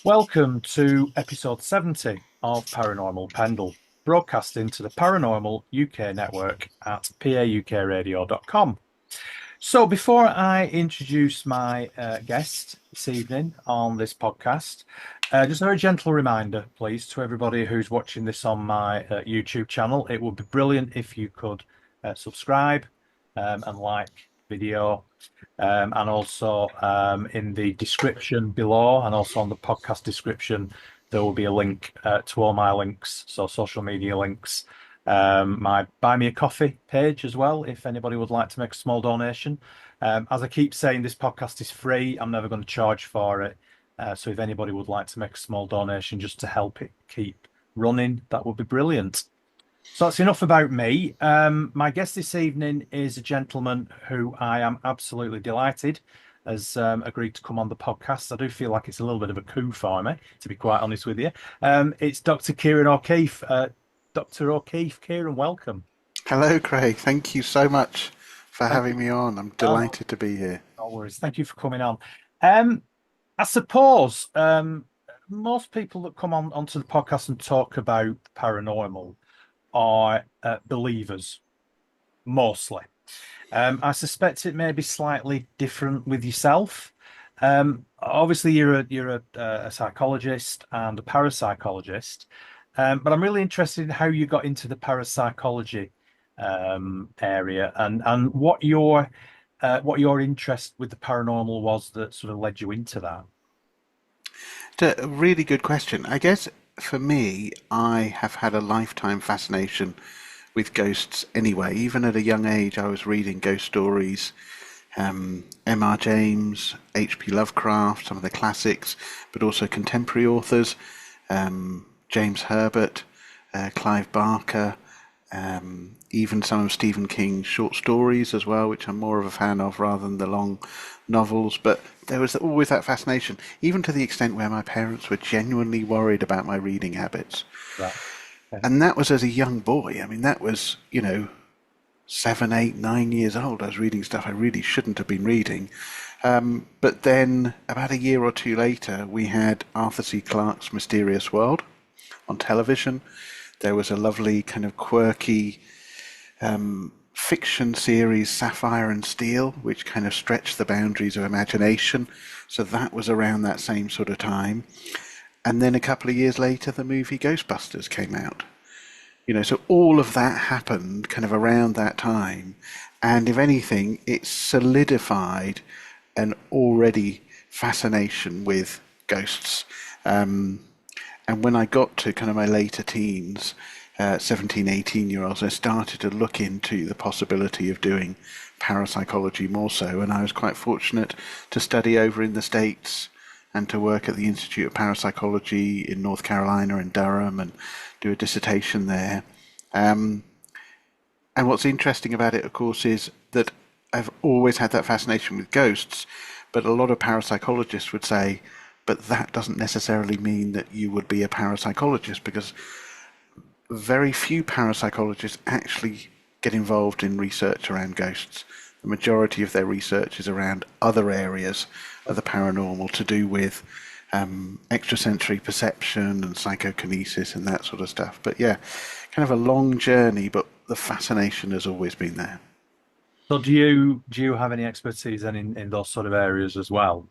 Welcome to episode 70 of Paranormal Pendle, broadcasting to the Paranormal UK network at paukradio.com. So, before I introduce my guest this evening on this podcast, just a very gentle reminder, please, to everybody who's watching this on my YouTube channel. It would be brilliant if you could subscribe and like the video. And also in the description below, and also on the podcast description, there will be a link to all my links, so social media links, my Buy Me a Coffee page as well, if anybody would like to make a small donation. As I keep saying, this podcast is free. I'm never going to charge for it. So if anybody would like to make a small donation just to help it keep running, that would be brilliant. So that's enough about me. My guest this evening is a gentleman who I am absolutely delighted has agreed to come on the podcast. I do feel like it's a little bit of a coup for me, to be quite honest with you. It's Dr. Ciaran O'Keeffe. Dr. O'Keeffe, Ciaran, welcome. Hello, Craig. Thank you so much for having me on. I'm delighted to be here. No worries. Thank you for coming on. I suppose most people that come onto the podcast and talk about paranormal are believers, mostly. I suspect it may be slightly different with yourself. Obviously, you're a psychologist and a parapsychologist, but I'm really interested in how you got into the parapsychology area and what your interest with the paranormal was that sort of led you into that. It's a really good question. I guess for me, I have had a lifetime fascination with ghosts anyway. Even at a young age, I was reading ghost stories, M.R. James, H.P. Lovecraft, some of the classics, but also contemporary authors, James Herbert, Clive Barker, even some of Stephen King's short stories as well, which I'm more of a fan of rather than the long novels. But there was always that fascination, even to the extent where my parents were genuinely worried about my reading habits. Right. Okay. And that was as a young boy. I mean, that was, 7, 8, 9 years old. I was reading stuff I really shouldn't have been reading. But then about a year or two later, we had Arthur C. Clarke's Mysterious World on television. There was a lovely kind of quirky fiction series, Sapphire and Steel, which kind of stretched the boundaries of imagination. So that was around that same sort of time. And then a couple of years later, the movie Ghostbusters came out. So all of that happened kind of around that time. And if anything, it solidified an already fascination with ghosts. And when I got to kind of my later teens, 17, 18-year-olds, I started to look into the possibility of doing parapsychology more so. And I was quite fortunate to study over in the States and to work at the Institute of Parapsychology in North Carolina in Durham and do a dissertation there. And what's interesting about it, of course, is that I've always had that fascination with ghosts, but a lot of parapsychologists would say, but that doesn't necessarily mean that you would be a parapsychologist, because very few parapsychologists actually get involved in research around ghosts. The majority of their research is around other areas of the paranormal to do with extrasensory perception and psychokinesis and that sort of stuff. But yeah, kind of a long journey, but the fascination has always been there. So do you have any expertise then in those sort of areas as well?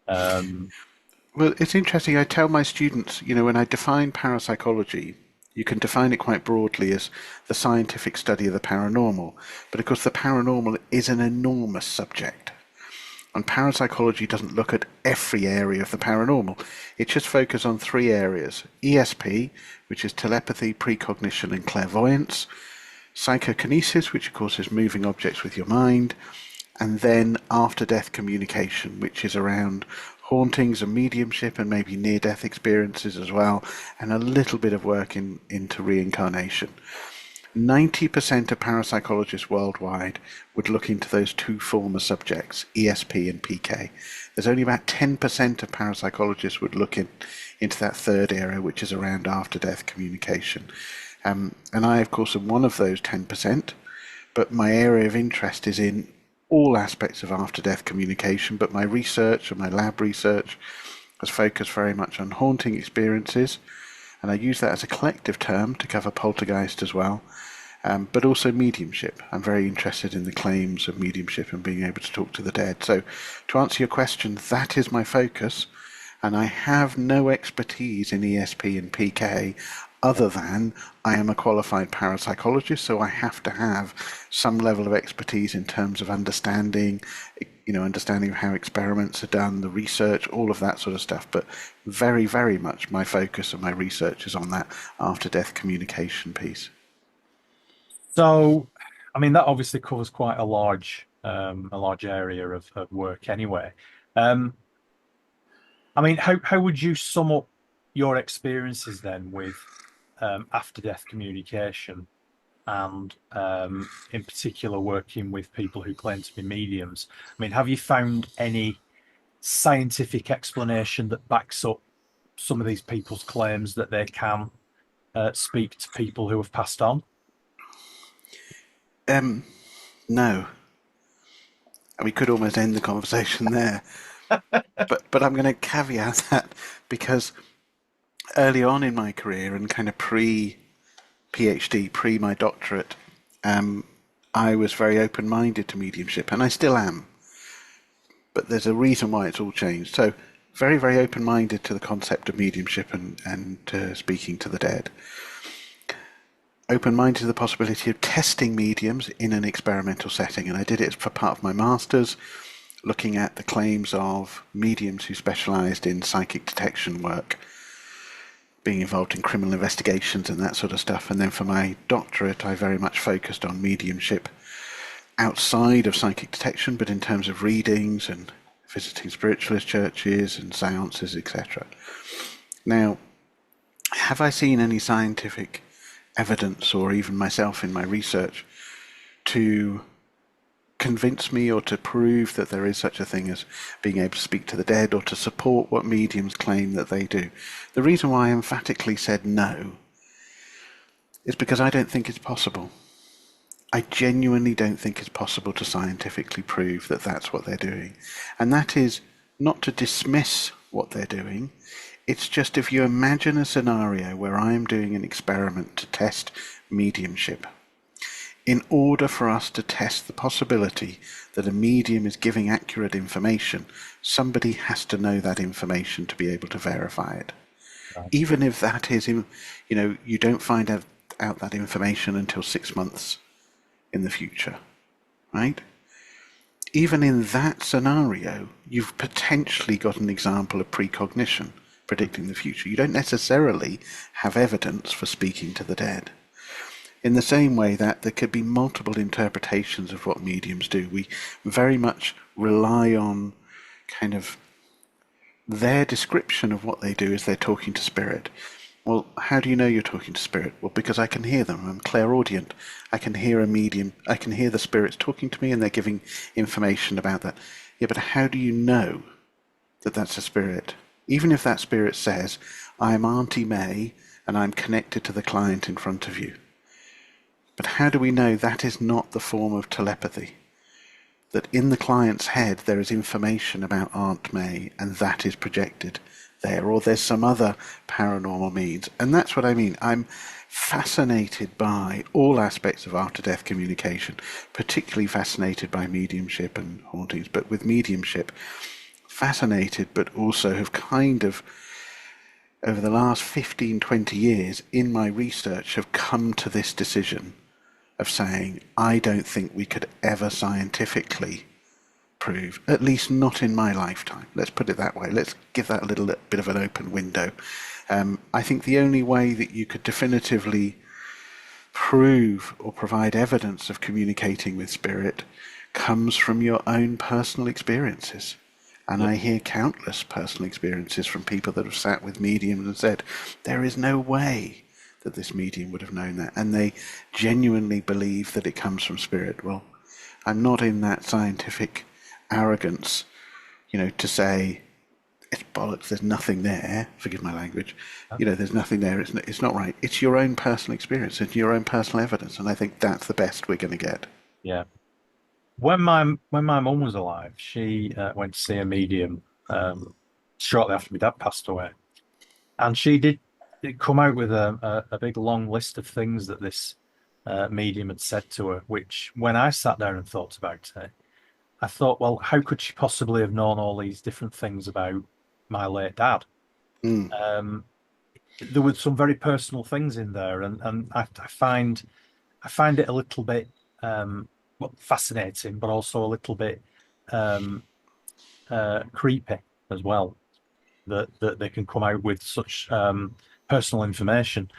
Well, it's interesting. I tell my students, when I define parapsychology, you can define it quite broadly as the scientific study of the paranormal. But of course, the paranormal is an enormous subject. And parapsychology doesn't look at every area of the paranormal. It just focuses on 3 areas. ESP, which is telepathy, precognition, and clairvoyance. Psychokinesis, which of course is moving objects with your mind. And then after-death communication, which is around hauntings and mediumship and maybe near-death experiences as well, and a little bit of work into reincarnation. 90% of parapsychologists worldwide would look into those 2 former subjects, ESP and PK. There's only about 10% of parapsychologists would look into that 3rd area, which is around after-death communication. And I, of course, am one of those 10%, but my area of interest is in all aspects of after-death communication, but my research and my lab research has focused very much on haunting experiences, and I use that as a collective term to cover poltergeist as well, but also mediumship. I'm very interested in the claims of mediumship and being able to talk to the dead. So, to answer your question, that is my focus, and I have no expertise in ESP and PK other than I am a qualified parapsychologist, so I have to have some level of expertise in terms of understanding, understanding of how experiments are done, the research, all of that sort of stuff. But very, very much my focus and my research is on that after-death communication piece. So, I mean, that obviously covers quite a large area of work anyway. Um, I mean, how would you sum up your experiences then with after death communication and in particular working with people who claim to be mediums? I mean, have you found any scientific explanation that backs up some of these people's claims that they can speak to people who have passed on? Um, no, we could almost end the conversation there, but I'm going to caveat that because early on in my career and kind of pre PhD, pre my doctorate, I was very open minded to mediumship, and I still am. But there's a reason why it's all changed. So, very, very open minded to the concept of mediumship and speaking to the dead. Open minded to the possibility of testing mediums in an experimental setting, and I did it for part of my master's, looking at the claims of mediums who specialised in psychic detection work, being involved in criminal investigations and that sort of stuff. And then for my doctorate, I very much focused on mediumship outside of psychic detection, but in terms of readings and visiting spiritualist churches and seances, etc. Now, have I seen any scientific evidence, or even myself in my research, to convince me or to prove that there is such a thing as being able to speak to the dead, or to support what mediums claim that they do? The reason why I emphatically said no is because I don't think it's possible. I genuinely don't think it's possible to scientifically prove that that's what they're doing. And that is not to dismiss what they're doing. It's just, if you imagine a scenario where I am doing an experiment to test mediumship, in order for us to test the possibility that a medium is giving accurate information, somebody has to know that information to be able to verify it. Right. Even if that is, you don't find out that information until 6 months in the future, right? Even in that scenario, you've potentially got an example of precognition, predicting the future. You don't necessarily have evidence for speaking to the dead. In the same way that there could be multiple interpretations of what mediums do, we very much rely on kind of their description of what they do as they're talking to spirit. Well, how do you know you're talking to spirit? Well, because I can hear them. I'm clairaudient. I can hear a medium. I can hear the spirits talking to me, and they're giving information about that. Yeah, but how do you know that that's a spirit? Even if that spirit says, I'm Auntie May, and I'm connected to the client in front of you. But how do we know that is not the form of telepathy? That in the client's head there is information about Aunt May, and that is projected there, or there's some other paranormal means. And that's what I mean. I'm fascinated by all aspects of after-death communication, particularly fascinated by mediumship and hauntings, but with mediumship, fascinated, but also have kind of, over the last 15, 20 years in my research, have come to this decision of saying, I don't think we could ever scientifically prove, at least not in my lifetime. Let's put it that way. Let's give that a little bit of an open window. I think the only way that you could definitively prove or provide evidence of communicating with spirit comes from your own personal experiences. And I hear countless personal experiences from people that have sat with mediums and said, there is no way that this medium would have known that. And they genuinely believe that it comes from spirit. Well, I'm not in that scientific arrogance, to say it's bollocks, there's nothing there, forgive my language, there's nothing there, it's not right. It's your own personal experience, it's your own personal evidence, and I think that's the best we're going to get. Yeah. When my mum was alive, she went to see a medium. shortly after my dad passed away. And she did come out with a big long list of things that this medium had said to her, which when I sat down and thought about it, I thought, well, how could she possibly have known all these different things about my late dad? Mm. Um, there were some very personal things in there, and I find it a little bit well, fascinating, but also a little bit um, creepy as well. That they can come out with such personal information.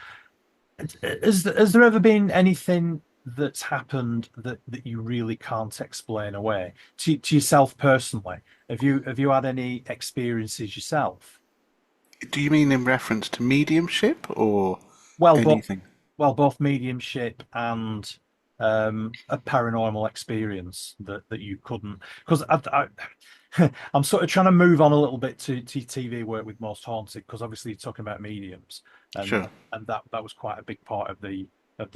Has there ever been anything that's happened that you really can't explain away to yourself personally? Have you had any experiences yourself? Do you mean in reference to mediumship or Well, but anything? both mediumship and a paranormal experience that you couldn't, because I'm sort of trying to move on a little bit to TV work with Most Haunted, because obviously you're talking about mediums, and Sure. that was quite a big part of the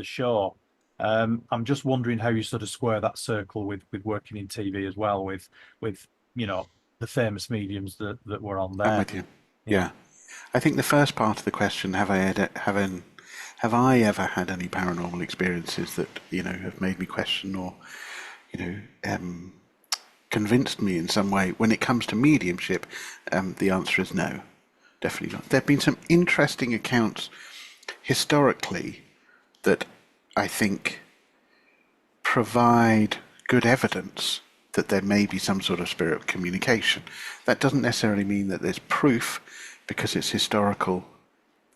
show. I'm just wondering how you sort of square that circle with working in TV as well, with you know the famous mediums that were on I'm there. with you. Yeah. Yeah. I think the first part of the question, have I ever had any paranormal experiences that, have made me question or, you know, um, convinced me in some way? When it comes to mediumship, the answer is no, definitely not. There have been some interesting accounts historically that I think provide good evidence that there may be some sort of spirit communication. That doesn't necessarily mean that there's proof because it's historical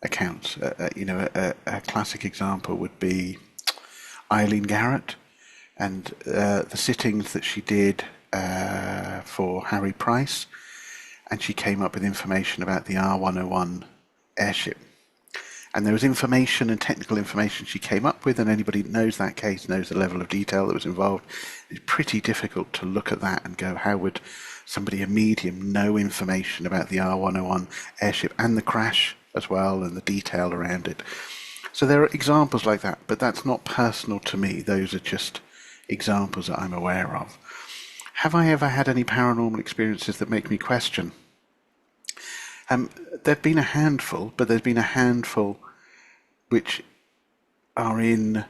accounts. A classic example would be Eileen Garrett and the sittings that she did for Harry Price, and she came up with information about the R101 airship. And there was information and technical information she came up with, and anybody who knows that case knows the level of detail that was involved. It's pretty difficult to look at that and go, how would somebody, a medium, know information about the R101 airship and the crash as well and the detail around it? So there are examples like that, but that's not personal to me. Those are just examples that I'm aware of. Have I ever had any paranormal experiences that make me question? There've been a handful, but there's been a handful which are in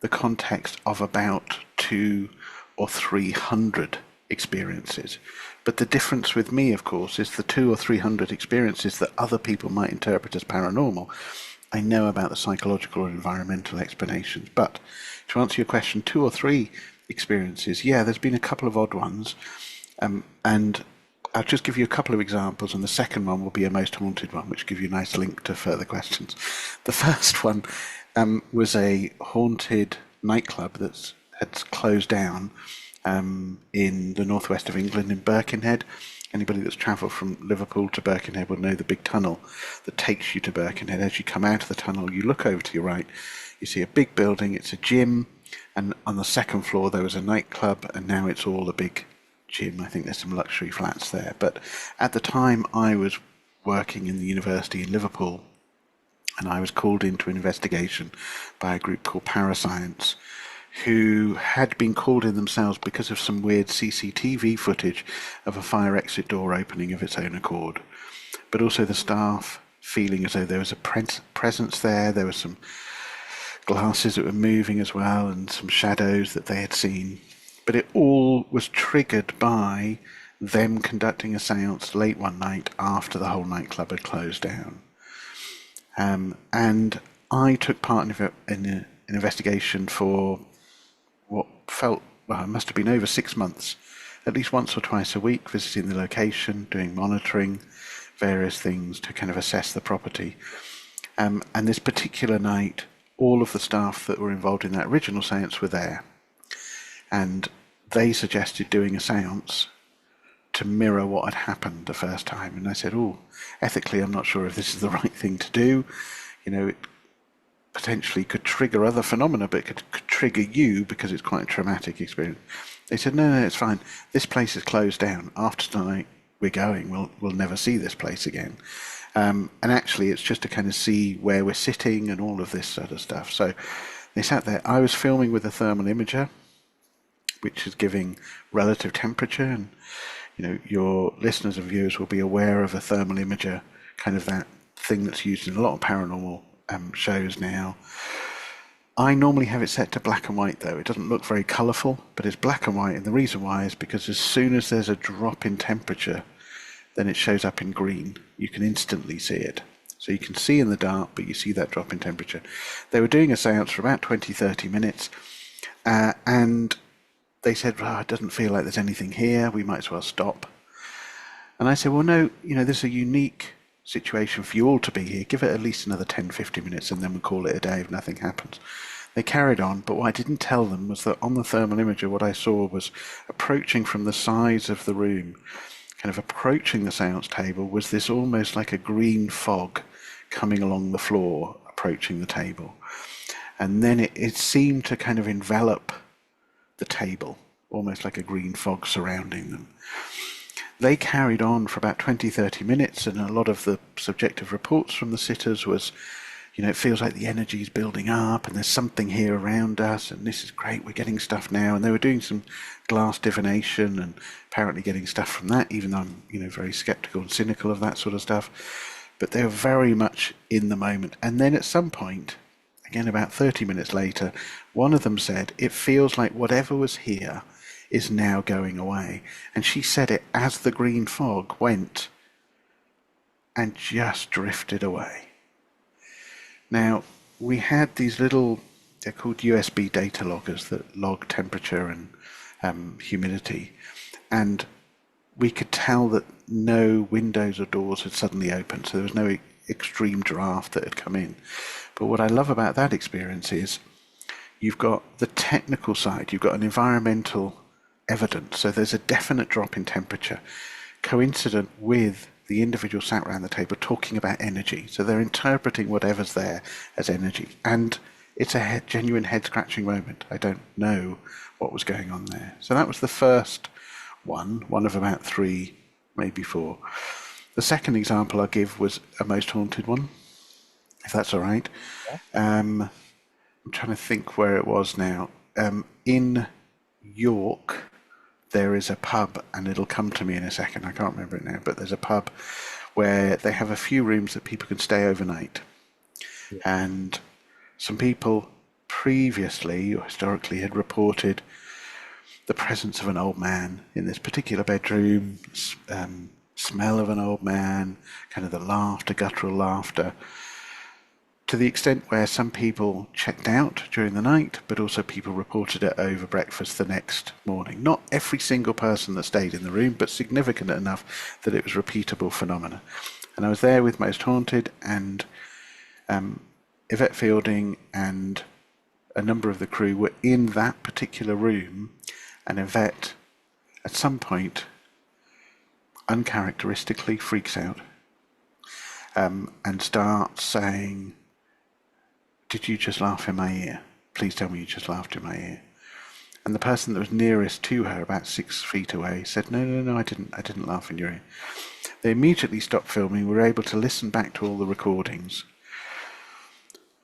the context of about 200 or 300 experiences. But the difference with me, of course, is the 200 or 300 experiences that other people might interpret as paranormal. I know about the psychological or environmental explanations. But to answer your question, 2 or 3 experiences, yeah, there's been a couple of odd ones. And I'll just give you a couple of examples, and the second one will be a most haunted one, which will give you a nice link to further questions. The first one was a haunted nightclub that had closed down in the northwest of England, in Birkenhead. Anybody that's travelled from Liverpool to Birkenhead will know the big tunnel that takes you to Birkenhead. As you come out of the tunnel, you look over to your right, you see a big building, it's a gym, and on the second floor there was a nightclub, and now it's all a big gym. I think there's some luxury flats there. But at the time I was working in the university in Liverpool, and I was called into an investigation by a group called Parascience, who had been called in themselves because of some weird CCTV footage of a fire exit door opening of its own accord. But also the staff feeling as though there was a presence there. There were some glasses that were moving as well, and some shadows that they had seen. But it all was triggered by them conducting a séance late one night after the whole nightclub had closed down. And I took part in an investigation for what felt, well, it must have been over 6 months, at least once or twice a week, visiting the location, doing monitoring, various things to kind of assess the property. And this particular night, all of the staff that were involved in that original séance were there. And they suggested doing a séance to mirror what had happened the first time. And I said, oh, ethically, I'm not sure if this is the right thing to do. It potentially could trigger other phenomena, but it could trigger you because it's quite a traumatic experience. They said, no, it's fine. This place is closed down. After tonight, we're going. We'll never see this place again. And actually, it's just to kind of see where we're sitting and all of this sort of stuff. So they sat there. I was filming with a thermal imager, which is giving relative temperature, and your listeners and viewers will be aware of a thermal imager, kind of that thing that's used in a lot of paranormal shows now. I normally have it set to black and white, though. It doesn't look very colourful, but it's black and white, and the reason why is because as soon as there's a drop in temperature, then it shows up in green. You can instantly see it. So you can see in the dark, but you see that drop in temperature. They were doing a seance for about 20-30 minutes, and they said, it doesn't feel like there's anything here, we might as well stop. And I said, well, no, this is a unique situation for you all to be here. Give it at least another 10-15 minutes, and then we'll call it a day if nothing happens. They carried on, but what I didn't tell them was that on the thermal imager, what I saw was approaching from the sides of the room, kind of approaching the seance table, was this almost like a green fog coming along the floor, approaching the table. And then it seemed to kind of envelop the table, almost like a green fog surrounding them. They carried on for about 20-30 minutes, and a lot of the subjective reports from the sitters was, it feels like the energy is building up, and there's something here around us, and this is great, we're getting stuff now. And they were doing some glass divination and apparently getting stuff from that, even though I'm, very skeptical and cynical of that sort of stuff. But they were very much in the moment. And then at some point, again about 30 minutes later, one of them said, it feels like whatever was here is now going away. And she said it as the green fog went and just drifted away. Now, we had these little, they're called USB data loggers that log temperature and humidity, and we could tell that no windows or doors had suddenly opened, so there was no extreme draft that had come in. But what I love about that experience is you've got the technical side, you've got an environmental evidence, so there's a definite drop in temperature, coincident with the individual sat around the table talking about energy. So they're interpreting whatever's there as energy. And it's a genuine head-scratching moment. I don't know what was going on there. So that was the first one of about 3, maybe 4. The second example I'll give was a most haunted one, if that's all right. Yeah. I'm trying to think where it was now. In York, there is a pub, and it'll come to me in a second, I can't remember it now, but there's a pub where they have a few rooms that people can stay overnight. Yeah. And some people previously or historically had reported the presence of an old man in this particular bedroom, smell of an old man, kind of the laughter, guttural laughter, to the extent where some people checked out during the night, but also people reported it over breakfast the next morning. Not every single person that stayed in the room, but significant enough that it was repeatable phenomena. And I was there with Most Haunted, and Yvette Fielding and a number of the crew were in that particular room, and Yvette, at some point, uncharacteristically freaks out and starts saying, "Did you just laugh in my ear? Please tell me you just laughed in my ear." And the person that was nearest to her, about 6 feet away, said, No, I didn't laugh in your ear. They immediately stopped filming. We were able to listen back to all the recordings.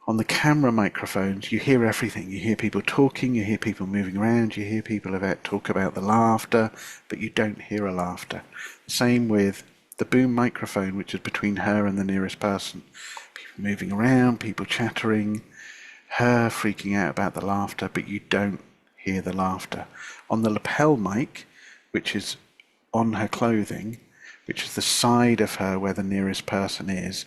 On the camera microphones, you hear everything. You hear people talking, you hear people moving around, you hear people talk about the laughter, but you don't hear a laughter. Same with the boom microphone, which is between her and the nearest person. People moving around, people chattering, her freaking out about the laughter, but you don't hear the laughter. On the lapel mic, which is on her clothing, which is the side of her where the nearest person is,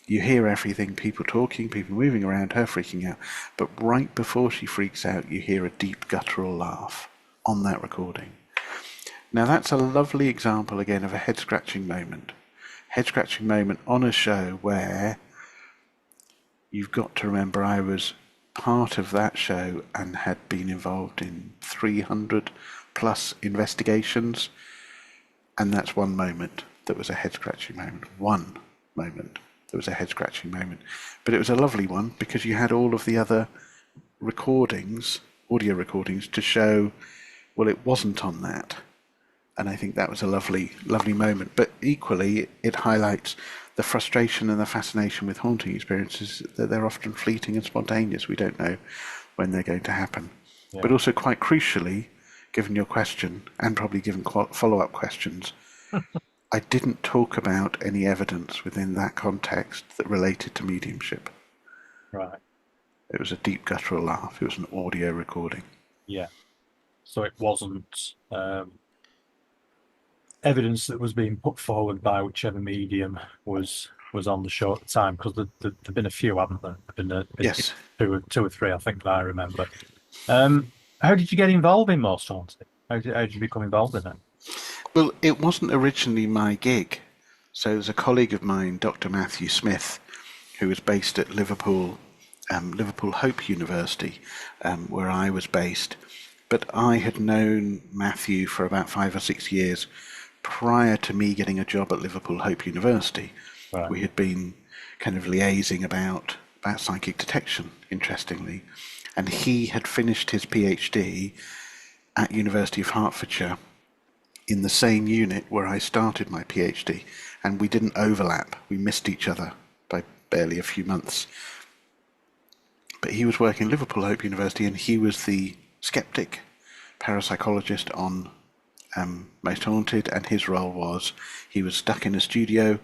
you hear everything, people talking, people moving around, her freaking out. But right before she freaks out, you hear a deep guttural laugh on that recording. Now that's a lovely example again of a head-scratching moment. Head-scratching moment on a show where you've got to remember I was part of that show and had been involved in 300 plus investigations, and that's one moment that was a head-scratching moment. One moment that was a head-scratching moment. But it was a lovely one because you had all of the other recordings, audio recordings, to show, well, it wasn't on that. And I think that was a lovely, lovely moment. But equally, it highlights the frustration and the fascination with haunting experiences, that they're often fleeting and spontaneous. We don't know when they're going to happen. Yeah. But also, quite crucially, given your question, and probably given follow-up questions, I didn't talk about any evidence within that context that related to mediumship. Right. It was a deep guttural laugh. It was an audio recording. Yeah. So it wasn't evidence that was being put forward by whichever medium was on the show at the time, because there've been a few, haven't there? Been Yes. two or three, I think that I remember. How did you get involved in Most Haunted? How did you become involved in it? Well, it wasn't originally my gig. So there's a colleague of mine, Dr. Matthew Smith, who was based at Liverpool, Liverpool Hope University, where I was based. But I had known Matthew for about 5 or 6 years prior to me getting a job at Liverpool Hope University. Right. We had been kind of liaising about psychic detection, interestingly. And he had finished his PhD at University of Hertfordshire in the same unit where I started my PhD, and we didn't overlap. We missed each other by barely a few months. But he was working at Liverpool Hope University, and he was the skeptic parapsychologist on Most Haunted, and his role was he was stuck in a studio,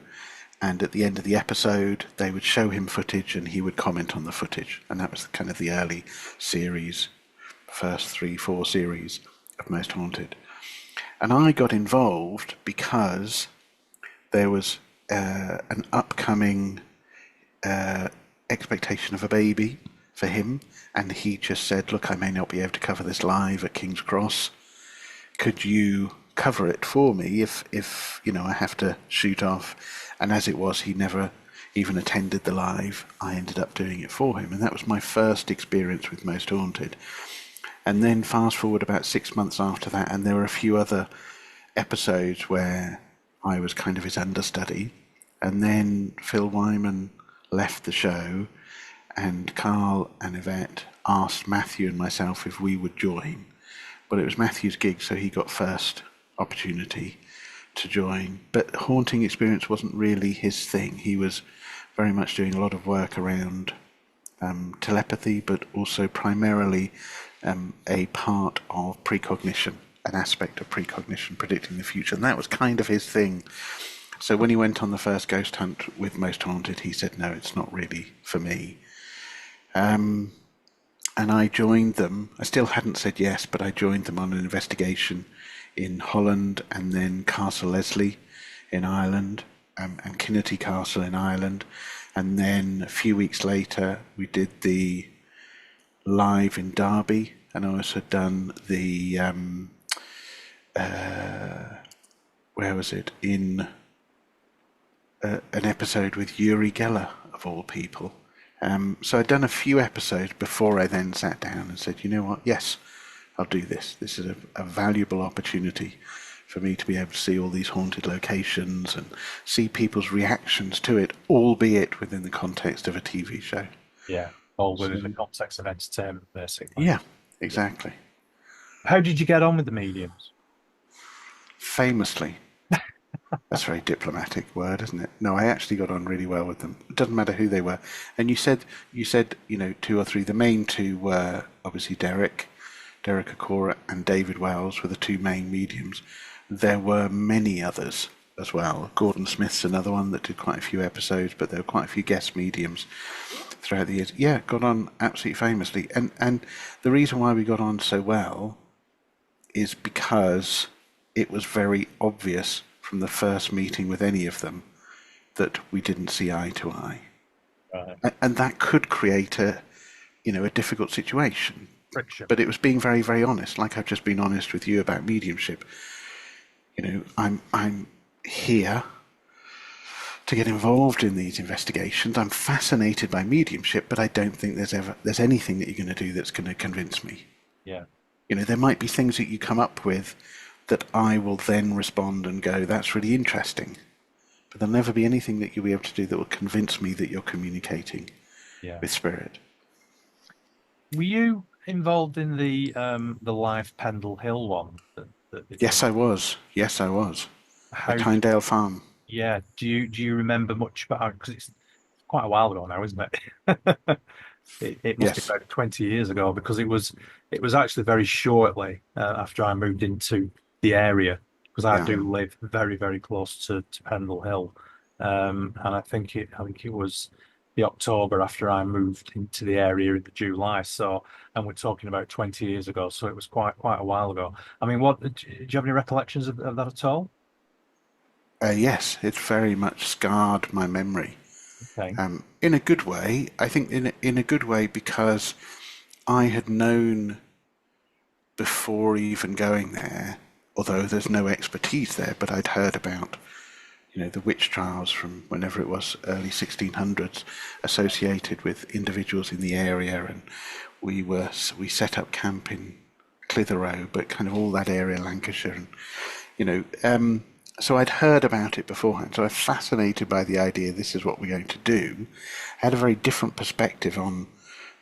and at the end of the episode they would show him footage and he would comment on the footage. And that was kind of the early series, first 3-4 series of Most Haunted. And I got involved because there was an upcoming expectation of a baby for him, and he just said, look, I may not be able to cover this live at King's Cross. Could you cover it for me if I have to shoot off? And as it was, he never even attended the live. I ended up doing it for him, and that was my first experience with Most Haunted. And then fast forward about 6 months after that, and there were a few other episodes where I was kind of his understudy. And then Phil Wyman left the show, and Carl and Yvette asked Matthew and myself if we would join. But it was Matthew's gig, so he got first opportunity to join. But haunting experience wasn't really his thing. He was very much doing a lot of work around telepathy, but also primarily a part of precognition, an aspect of precognition, predicting the future. And that was kind of his thing. So when he went on the first ghost hunt with Most Haunted, he said, no, it's not really for me. And I joined them. I still hadn't said yes, but I joined them on an investigation in Holland, and then Castle Leslie in Ireland, and Kinnety Castle in Ireland. And then a few weeks later, we did the live in Derby, and I also done the where was it, in an episode with Uri Geller, of all people. So I'd done a few episodes before I then sat down and said, you know what, yes, I'll do this. This is a valuable opportunity for me to be able to see all these haunted locations and see people's reactions to it, albeit within the context of a TV show. Yeah, all within the context of entertainment, basically. Yeah, exactly. How did you get on with the mediums? Famously. That's a very diplomatic word, isn't it? No, I actually got on really well with them. It doesn't matter who they were. And you said, 2 or 3. The main two were obviously Derek Acora and David Wells were the two main mediums. There were many others as well. Gordon Smith's another one that did quite a few episodes, but there were quite a few guest mediums throughout the years. Yeah, got on absolutely famously. And the reason why we got on so well is because it was very obvious from the first meeting with any of them that we didn't see eye to eye. Right. And that could create a difficult situation. Friction. But it was being very, very honest, like I've just been honest with you about mediumship. I'm here to get involved in these investigations. I'm fascinated by mediumship, but I don't think there's anything that you're going to do that's going to convince me. Yeah. There might be things that you come up with that I will then respond and go, that's really interesting. But there'll never be anything that you'll be able to do that will convince me that you're communicating with spirit. Were you involved in the live Pendle Hill one? Yes, I was. At Tyndale Farm. Yeah. Do you remember much about it? Because it's quite a while ago now, isn't it? It must be Yes. about 20 years ago, because it was actually very shortly after I moved into the area, because I Yeah. do live very, very close to Pendle Hill. And I think it was the October after I moved into the area in the July. So, and we're talking about 20 years ago, so it was quite a while ago. I mean, what do you have any recollections of that at all? Yes, it very much scarred my memory. Okay. In a good way, I think in a good way because I had known before even going there, although there's no expertise there, but I'd heard about, the witch trials from whenever it was, early 1600s, associated with individuals in the area, and we set up camp in Clitheroe, but kind of all that area, Lancashire, and you know, so I'd heard about it beforehand. So I was fascinated by the idea this is what we're going to do. I had a very different perspective on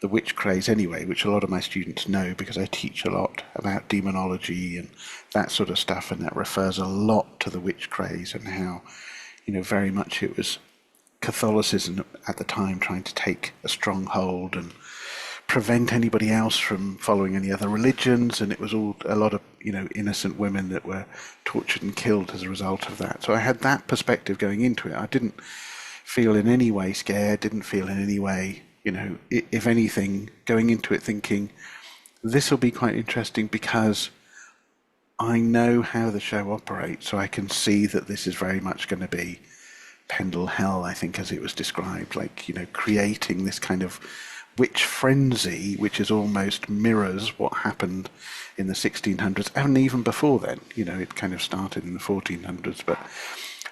the witch craze anyway, which a lot of my students know because I teach a lot about demonology and that sort of stuff, and that refers a lot to the witch craze and how, very much it was Catholicism at the time trying to take a strong hold and prevent anybody else from following any other religions, and it was all a lot of innocent women that were tortured and killed as a result of that. So I had that perspective going into it. I didn't feel in any way scared, didn't feel in any way, if anything, going into it thinking this will be quite interesting because I know how the show operates, so I can see that this is very much going to be Pendle Hill, I think, as it was described, like, creating this kind of witch frenzy, which is almost mirrors what happened in the 1600s, and even before then. It kind of started in the 1400s. But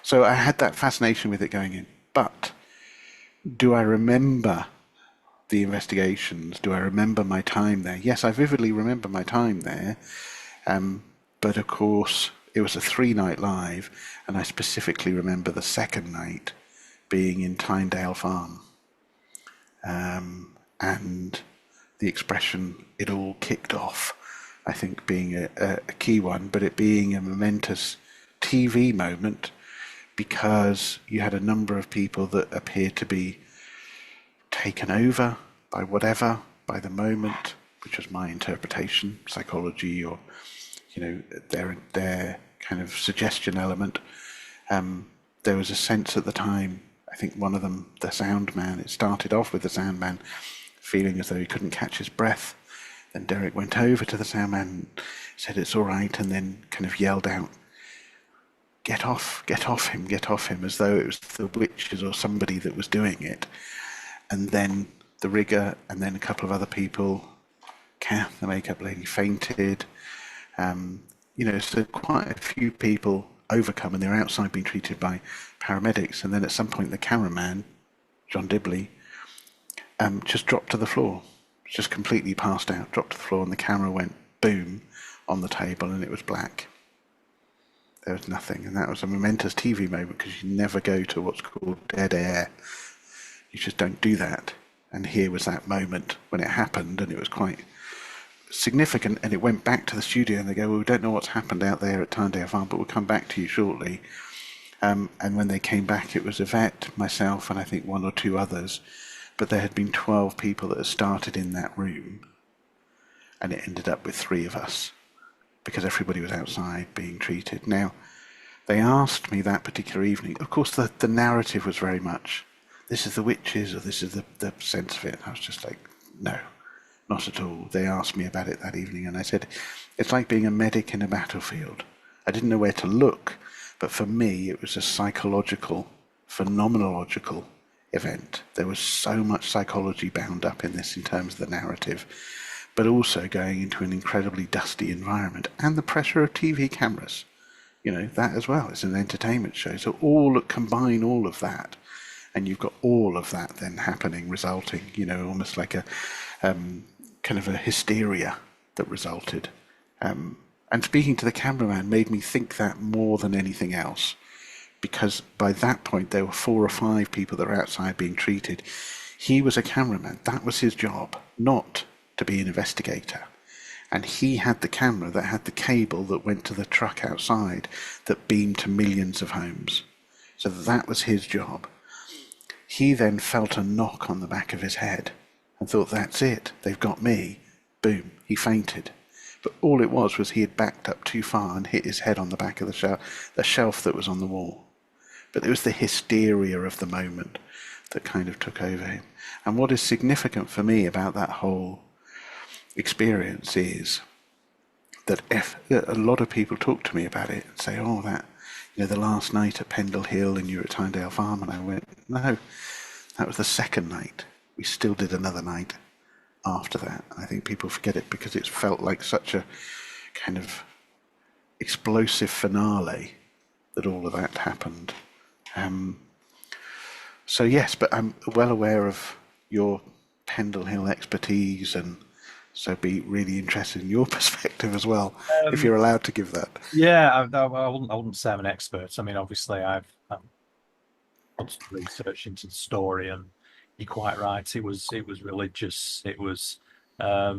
so I had that fascination with it going in. But do I remember the investigations? Do I remember my time there? Yes, I vividly remember my time there. But of course, it was a 3-night live, and I specifically remember the second night being in Tynedale Farm. And the expression, it all kicked off, I think being a key one, but it being a momentous TV moment because you had a number of people that appeared to be taken over by whatever, by the moment, which was my interpretation, psychology, or, their kind of suggestion element. There was a sense at the time, I think one of them, the sound man, it started off with the sound man feeling as though he couldn't catch his breath. Then Derek went over to the sound man, said it's all right, and then kind of yelled out, get off him, as though it was the witches or somebody that was doing it. And then the rigger, and then a couple of other people, Kath, the makeup lady, fainted. So quite a few people overcome, and they're outside being treated by paramedics. And then at some point, the cameraman, John Dibley, just dropped to the floor, just completely passed out, dropped to the floor, and the camera went boom on the table, and it was black. There was nothing, and that was a momentous TV moment because you never go to what's called dead air. You just don't do that. And here was that moment when it happened, and it was quite significant. And it went back to the studio, and they go, well, we don't know what's happened out there at Tynedale Farm, but we'll come back to you shortly. And when they came back, it was Yvette, myself, and I think one or two others. But there had been 12 people that had started in that room, and it ended up with 3 of us because everybody was outside being treated. Now, they asked me that particular evening. Of course, the narrative was very much, this is the witches, or this is the sense of it. I was just like, no, not at all. They asked me about it that evening, and I said, it's like being a medic in a battlefield. I didn't know where to look, but for me, it was a psychological, phenomenological event. There was so much psychology bound up in this in terms of the narrative, but also going into an incredibly dusty environment and the pressure of TV cameras. That as well. It's an entertainment show. So combine all of that, and you've got all of that then happening, resulting, almost like a kind of a hysteria that resulted. And speaking to the cameraman made me think that more than anything else, because by that point there were 4 or 5 people that were outside being treated. He was a cameraman. That was his job, not to be an investigator. And he had the camera that had the cable that went to the truck outside that beamed to millions of homes. So that was his job. He then felt a knock on the back of his head, and thought, that's it, they've got me. Boom, he fainted. But all it was he had backed up too far and hit his head on the back of the shelf that was on the wall. But it was the hysteria of the moment that kind of took over him. And what is significant for me about that whole experience is that if a lot of people talk to me about it and say, oh, that, the last night at Pendle Hill and you were at Tynedale Farm, and I went, no, that was the second night. We still did another night after that. I think people forget it because it's felt like such a kind of explosive finale that all of that happened. So yes, but I'm well aware of your Pendle Hill expertise, and so be really interested in your perspective as well, if you're allowed to give that. Yeah, I wouldn't say I'm an expert. I mean, obviously, I've done some research into the story, and you're quite right. It was religious. It was, a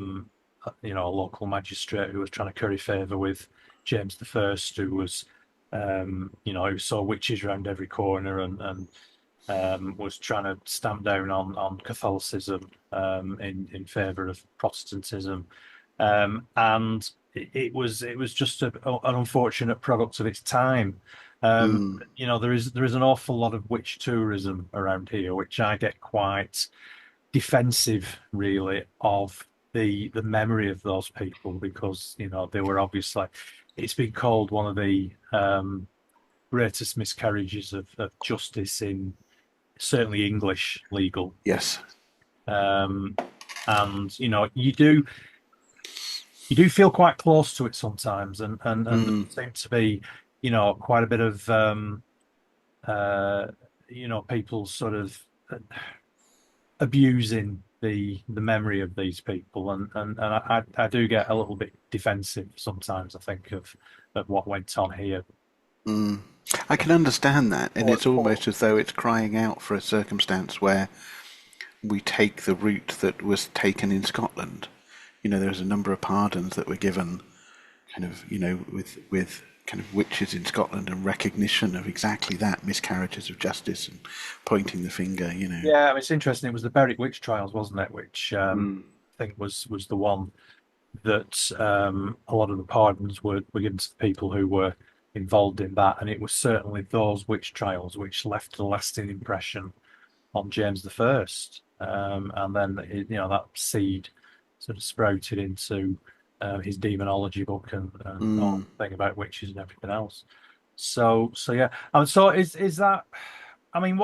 local magistrate who was trying to curry favour with James the who was, who saw witches around every corner, and was trying to stamp down on Catholicism in favour of Protestantism, and it was just an unfortunate product of its time. There is an awful lot of witch tourism around here, which I get quite defensive, really, of the memory of those people, because they were obviously, it's been called one of the greatest miscarriages of justice in certainly English legal. Yes. And you do feel quite close to it sometimes, and there seems to be quite a bit of people sort of abusing the memory of these people, and I do get a little bit defensive sometimes, I think, of what went on here. I can understand that, and it's almost as though it's crying out for a circumstance where we take the route that was taken in Scotland. There's a number of pardons that were given kind of, with kind of witches in Scotland, and recognition of exactly that, miscarriages of justice and pointing the finger, Yeah, I mean, it's interesting. It was the Berwick witch trials, wasn't it? Which I think was the one that a lot of the pardons were given to the people who were involved in that, and it was certainly those witch trials which left a lasting impression on James the and then that seed sort of sprouted into his Demonology book and the whole thing about witches and everything else. So yeah, and so is that? I mean,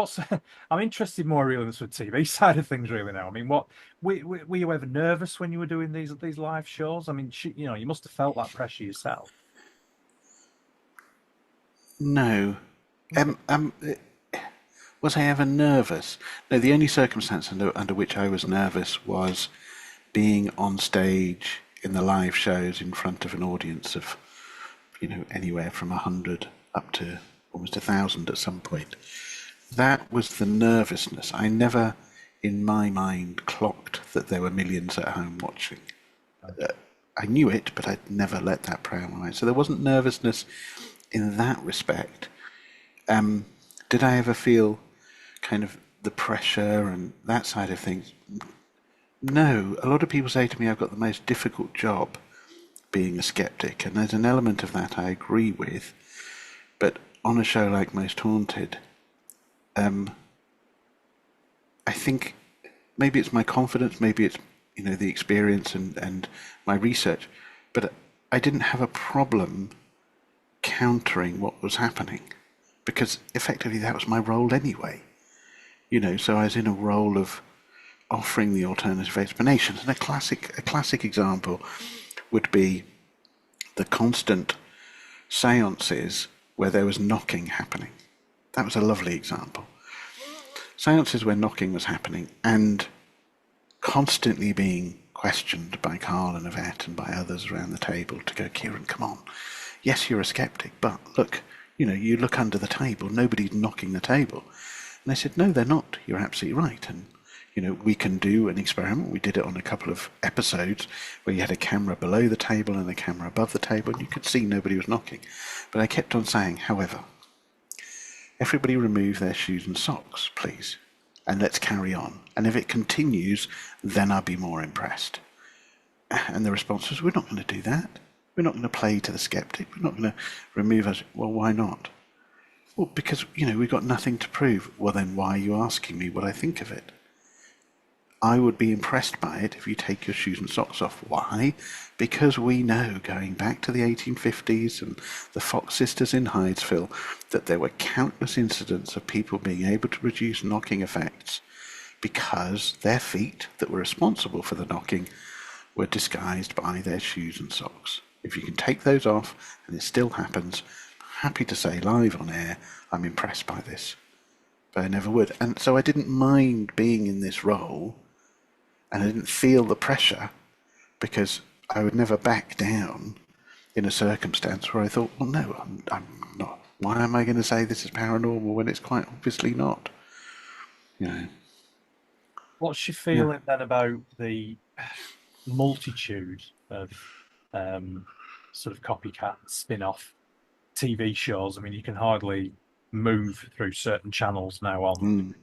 I'm interested more really in the sort of TV side of things really now. I mean, what were you ever nervous when you were doing these live shows? I mean, you must have felt that pressure yourself. No. Was I ever nervous? No, the only circumstance under which I was nervous was being on stage in the live shows in front of an audience of, anywhere from 100 up to almost 1,000 at some point. That was the nervousness. I never, in my mind, clocked that there were millions at home watching. I knew it, but I'd never let that prey on my mind. So there wasn't nervousness in that respect. Did I ever feel kind of the pressure and that side of things? No. A lot of people say to me I've got the most difficult job being a skeptic, and there's an element of that I agree with. But on a show like Most Haunted, I think maybe it's my confidence, maybe it's the experience and my research, but I didn't have a problem countering what was happening, because effectively that was my role anyway. So I was in a role of offering the alternative explanations. And a classic example would be the constant seances where there was knocking happening. That was a lovely example. Seances where knocking was happening and constantly being questioned by Carl and Yvette and by others around the table to go, Ciaràn, come on. Yes, you're a skeptic, but look, you look under the table, nobody's knocking the table. And they said, no, they're not. You're absolutely right. And, we can do an experiment. We did it on a couple of episodes where you had a camera below the table and a camera above the table, and you could see nobody was knocking. But I kept on saying, however, everybody remove their shoes and socks, please. and let's carry on. And if it continues, then I'll be more impressed. And the response was, we're not going to do that. We're not going to play to the skeptic. We're not going to remove us. Well, why not? Well, because, we've got nothing to prove. Well, then why are you asking me what I think of it? I would be impressed by it if you take your shoes and socks off. Why? Because we know, going back to the 1850s and the Fox sisters in Hydesville, that there were countless incidents of people being able to produce knocking effects because their feet that were responsible for the knocking were disguised by their shoes and socks. If you can take those off and it still happens, I'm happy to say live on air, I'm impressed by this. But I never would. And so I didn't mind being in this role, and I didn't feel the pressure, because I would never back down in a circumstance where I thought, well, no, I'm not. Why am I going to say this is paranormal when it's quite obviously not? What's your feeling then about the multitude of sort of copycat spin-off TV shows? I mean, you can hardly move through certain channels now on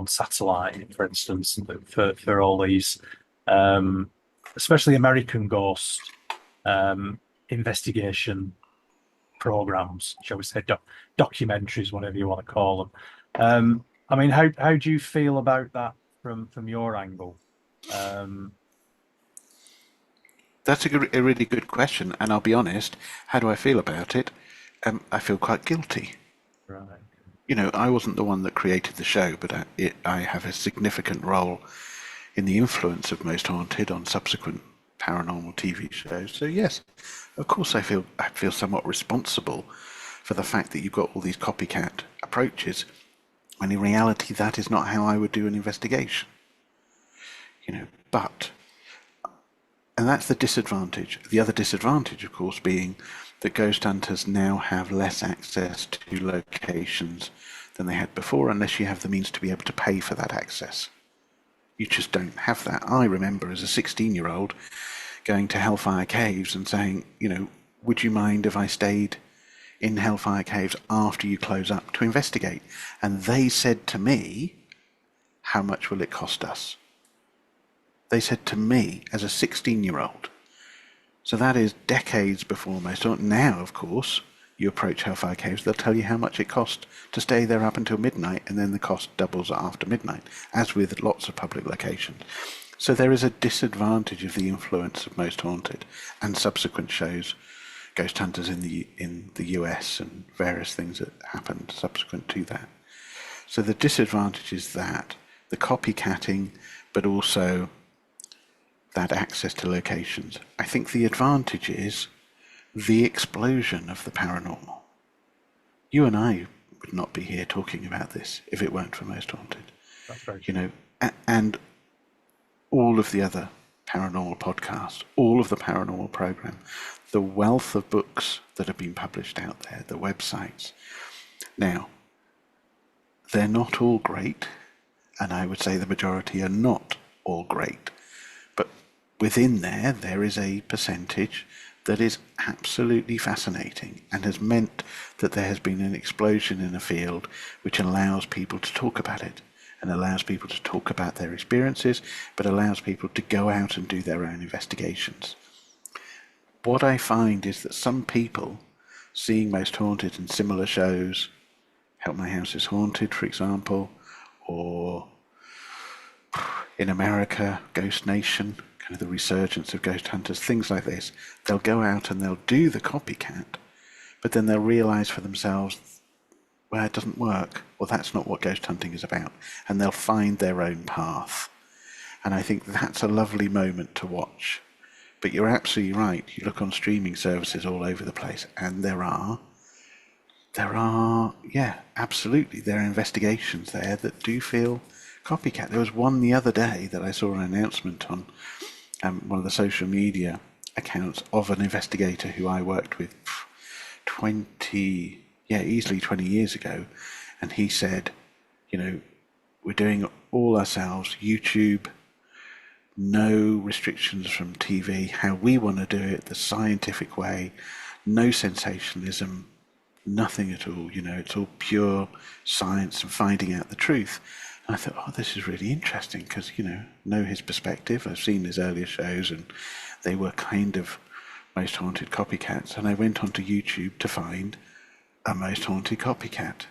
satellite, for instance, for all these, especially American ghost investigation programs, shall we say, documentaries, whatever you want to call them. I mean, how do you feel about that from your angle? That's a really good question, and I'll be honest, how do I feel about it? I feel quite guilty. Right. I wasn't the one that created the show, but I have a significant role in the influence of Most Haunted on subsequent paranormal TV shows. So yes, of course I feel somewhat responsible for the fact that you've got all these copycat approaches, when in reality that is not how I would do an investigation. And that's the disadvantage. The other disadvantage, of course, being that ghost hunters now have less access to locations than they had before, unless you have the means to be able to pay for that access. You just don't have that. I remember as a 16-year-old going to Hellfire Caves and saying, would you mind if I stayed in Hellfire Caves after you close up to investigate? And they said to me, how much will it cost us? They said to me as a 16-year-old. So that is decades before most. Now, of course, you approach Hellfire Caves, they'll tell you how much it costs to stay there up until midnight, and then the cost doubles after midnight, as with lots of public locations. So there is a disadvantage of the influence of Most Haunted and subsequent shows, Ghost Hunters in the US and various things that happened subsequent to that. So the disadvantage is that, the copycatting, but also that access to locations. I think the advantage is the explosion of the paranormal. You and I would not be here talking about this if it weren't for Most Haunted. That's very true. And all of the other paranormal podcasts, all of the paranormal program, the wealth of books that have been published out there, the websites. Now, they're not all great, and I would say the majority are not all great. But within there is a percentage that is absolutely fascinating and has meant that there has been an explosion in a field which allows people to talk about it and allows people to talk about their experiences, but allows people to go out and do their own investigations. What I find is that some people, seeing Most Haunted and similar shows, Help My House is Haunted, for example, or in America, Ghost Nation, kind of the resurgence of ghost hunters, things like this, they'll go out and they'll do the copycat, but then they'll realize for themselves, well, it doesn't work, or that's not what ghost hunting is about, and they'll find their own path. And I think that's a lovely moment to watch. But you're absolutely right. You look on streaming services all over the place, and there are, yeah, absolutely, there are investigations there that do feel copycat. There was one the other day that I saw an announcement on one of the social media accounts of an investigator who I worked with easily 20 years ago, and he said, we're doing it all ourselves, YouTube, no restrictions from TV, how we want to do it, the scientific way, no sensationalism, nothing at all, it's all pure science and finding out the truth. I thought, oh, this is really interesting because, know his perspective. I've seen his earlier shows and they were kind of most haunted copycats. And I went onto YouTube to find a most haunted copycat.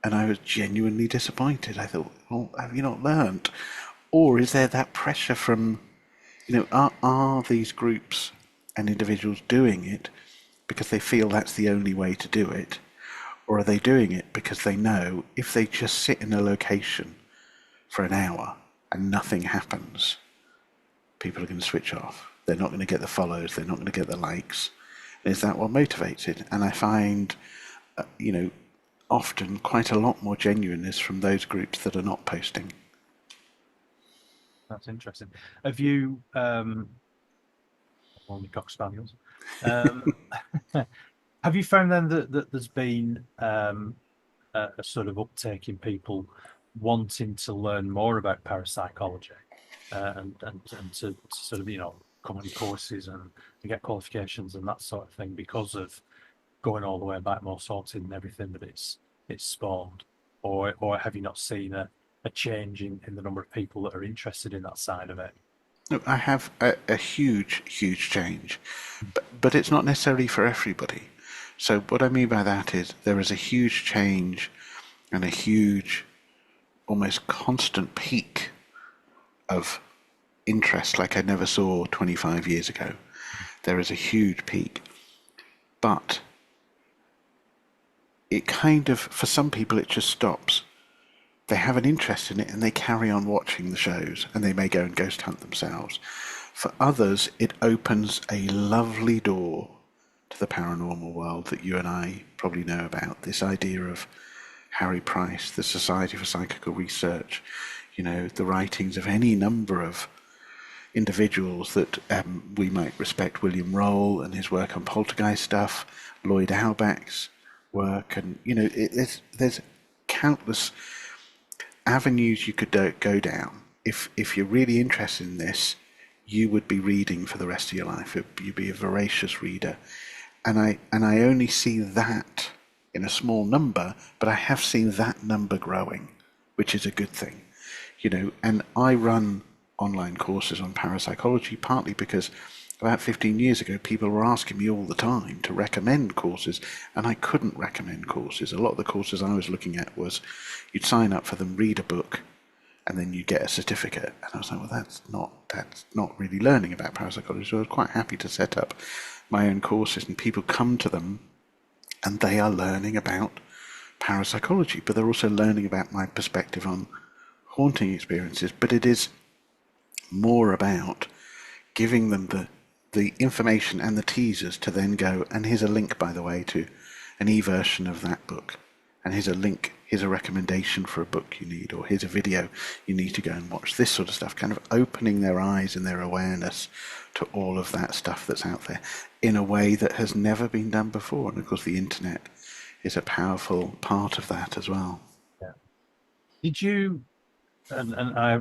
And I was genuinely disappointed. I thought, well, have you not learnt? Or is there that pressure from, are these groups and individuals doing it because they feel that's the only way to do it? Or are they doing it because they know if they just sit in a location for an hour and nothing happens, people are going to switch off. They're not going to get the follows. They're not going to get the likes. Is that what motivates it? And I find, often quite a lot more genuineness from those groups that are not posting. That's interesting. Have you, only cock spaniels, have you found then that there's been a sort of uptake in people wanting to learn more about parapsychology and to sort of, come on courses and get qualifications and that sort of thing because of going all the way back, more sorted and everything that it's spawned? Or have you not seen a change in the number of people that are interested in that side of it? No, I have a huge, huge change, but it's not necessarily for everybody. So what I mean by that is there is a huge change and a huge, almost constant peak of interest like I never saw 25 years ago. There is a huge peak, but it kind of, for some people, it just stops. They have an interest in it and they carry on watching the shows and they may go and ghost hunt themselves. For others, it opens a lovely door to the paranormal world that you and I probably know about. This idea of Harry Price, the Society for Psychical Research, the writings of any number of individuals that we might respect. William Roll and his work on poltergeist stuff, Lloyd Auerbach's work, and there's countless avenues you could go down. If you're really interested in this, you would be reading for the rest of your life. You'd be a voracious reader, and I only see that in a small number, but I have seen that number growing, which is a good thing, And I run online courses on parapsychology partly because about 15 years ago, people were asking me all the time to recommend courses, and I couldn't recommend courses. A lot of the courses I was looking at was you'd sign up for them, read a book, and then you get a certificate. And I was like, well, that's not really learning about parapsychology. So I was quite happy to set up my own courses, and people come to them, and they are learning about parapsychology, but they're also learning about my perspective on haunting experiences. But it is more about giving them the information and the teasers to then go, and here's a link, by the way, to an e-version of that book, and here's a link, here's a recommendation for a book you need, or here's a video you need to go and watch, this sort of stuff, kind of opening their eyes and their awareness to all of that stuff that's out there in a way that has never been done before. And of course the internet is a powerful part of that as well. Yeah. Did you, and I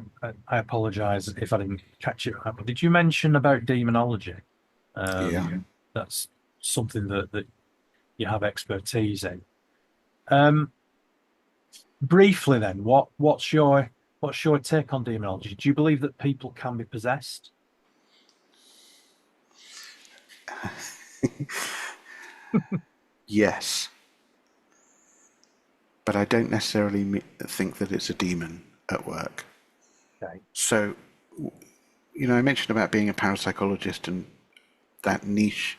apologize if I didn't catch it right, but did you mention about demonology? Yeah. That's something that you have expertise in. Briefly then, what's your take on demonology? Do you believe that people can be possessed? Yes, but I don't necessarily think that it's a demon at work. Okay. So, I mentioned about being a parapsychologist and that niche,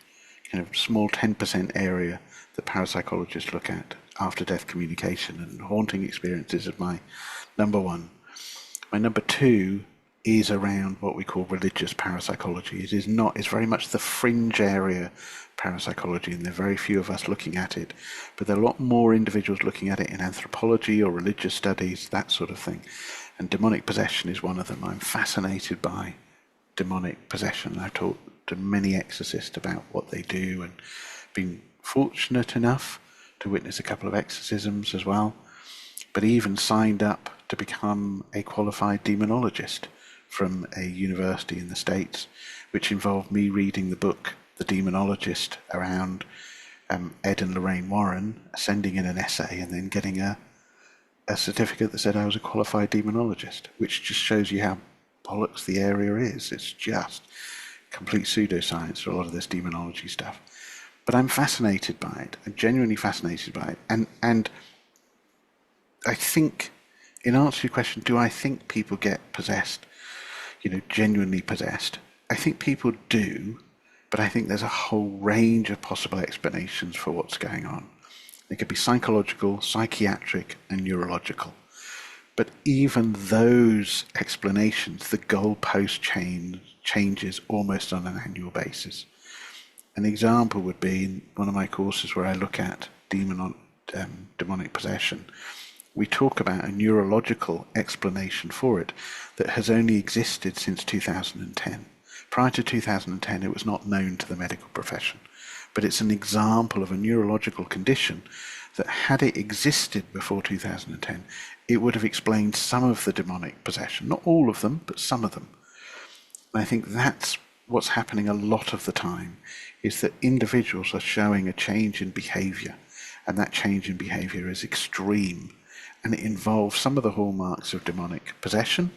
kind of small 10% area that parapsychologists look at, after-death communication and haunting experiences is my number one. My number two is around what we call religious parapsychology. It's very much the fringe area parapsychology, and there are very few of us looking at it, but there are a lot more individuals looking at it in anthropology or religious studies, that sort of thing. And demonic possession is one of them. I'm fascinated by demonic possession. I've talked to many exorcists about what they do, and been fortunate enough to witness a couple of exorcisms as well, but even signed up to become a qualified demonologist from a university in the States, which involved me reading the book The Demonologist around Ed and Lorraine Warren, sending in an essay and then getting a a certificate that said I was a qualified demonologist, which just shows you how bollocks the area is. It's just complete pseudoscience for a lot of this demonology stuff. But I'm fascinated by it. I'm genuinely fascinated by it. And I think, in answer to your question, do I think people get possessed, genuinely possessed? I think people do, but I think there's a whole range of possible explanations for what's going on. They could be psychological, psychiatric, and neurological. But even those explanations, the goalpost changes almost on an annual basis. An example would be in one of my courses where I look at demonic possession. We talk about a neurological explanation for it that has only existed since 2010. Prior to 2010, it was not known to the medical profession. But it's an example of a neurological condition that, had it existed before 2010, it would have explained some of the demonic possession. Not all of them, but some of them. And I think that's what's happening a lot of the time, is that individuals are showing a change in behavior, and that change in behavior is extreme, and it involves some of the hallmarks of demonic possession.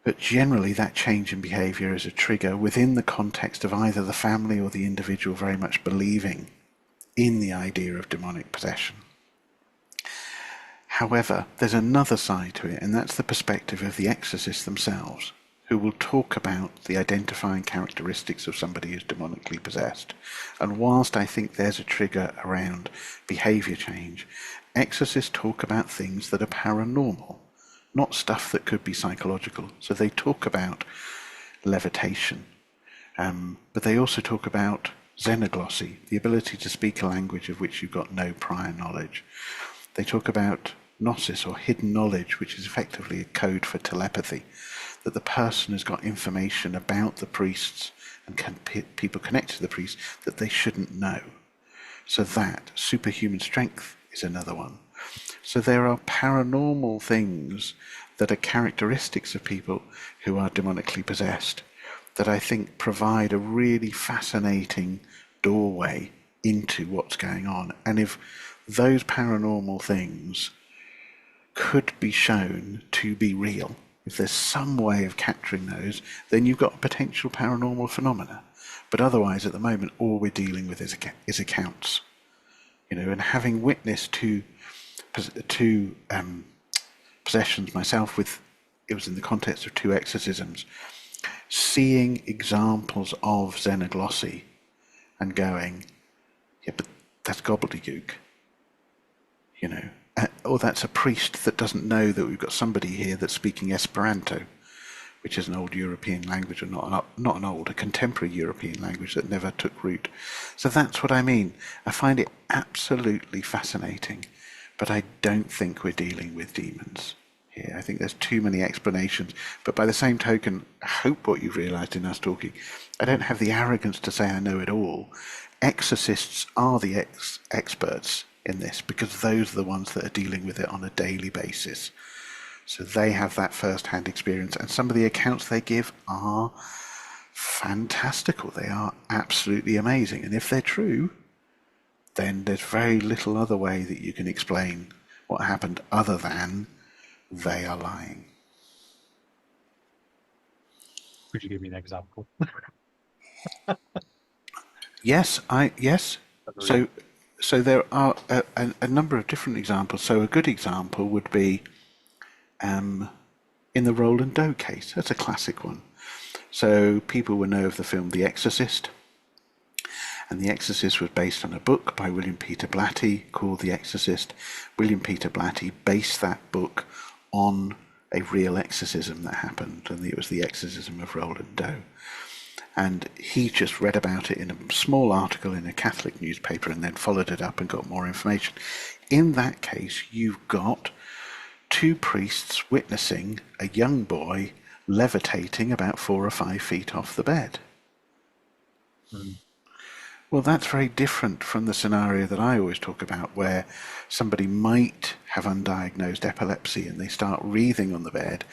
But generally, that change in behavior is a trigger within the context of either the family or the individual very much believing in the idea of demonic possession. However, there's another side to it, and that's the perspective of the exorcists themselves, who will talk about the identifying characteristics of somebody who's demonically possessed. And whilst I think there's a trigger around behavior change, exorcists talk about things that are paranormal, not stuff that could be psychological. So they talk about levitation, but they also talk about xenoglossy, the ability to speak a language of which you've got no prior knowledge. They talk about gnosis, or hidden knowledge, which is effectively a code for telepathy, that the person has got information about the priests and people connected to the priests that they shouldn't know. So that superhuman strength is another one. So there are paranormal things that are characteristics of people who are demonically possessed that I think provide a really fascinating doorway into what's going on. And if those paranormal things could be shown to be real, if there's some way of capturing those, then you've got a potential paranormal phenomena. But otherwise, at the moment, all we're dealing with is accounts. And having witnessed two possessions myself, it was in the context of 2 exorcisms, seeing examples of xenoglossy and going, yeah, but that's gobbledygook, or that's a priest that doesn't know that we've got somebody here that's speaking Esperanto, which is an old European language, or a contemporary European language that never took root. So that's what I mean. I find it absolutely fascinating, but I don't think we're dealing with demons here. I think there's too many explanations. But by the same token, I hope what you've realised in us talking, I don't have the arrogance to say I know it all. Exorcists are the experts in this, because those are the ones that are dealing with it on a daily basis. So they have that first-hand experience, and some of the accounts they give are fantastical. They are absolutely amazing. And if they're true, then there's very little other way that you can explain what happened other than they are lying. Could you give me an example? Yes. So there are a number of different examples. So a good example would be in the Roland Doe case. That's a classic one. So people will know of the film The Exorcist. And The Exorcist was based on a book by William Peter Blatty called The Exorcist. William Peter Blatty based that book on a real exorcism that happened, and it was the exorcism of Roland Doe. And he just read about it in a small article in a Catholic newspaper and then followed it up and got more information. In that case, you've got 2 priests witnessing a young boy levitating about 4 or 5 feet off the bed. Well, that's very different from the scenario that I always talk about, where somebody might have undiagnosed epilepsy and they start wreathing on the bed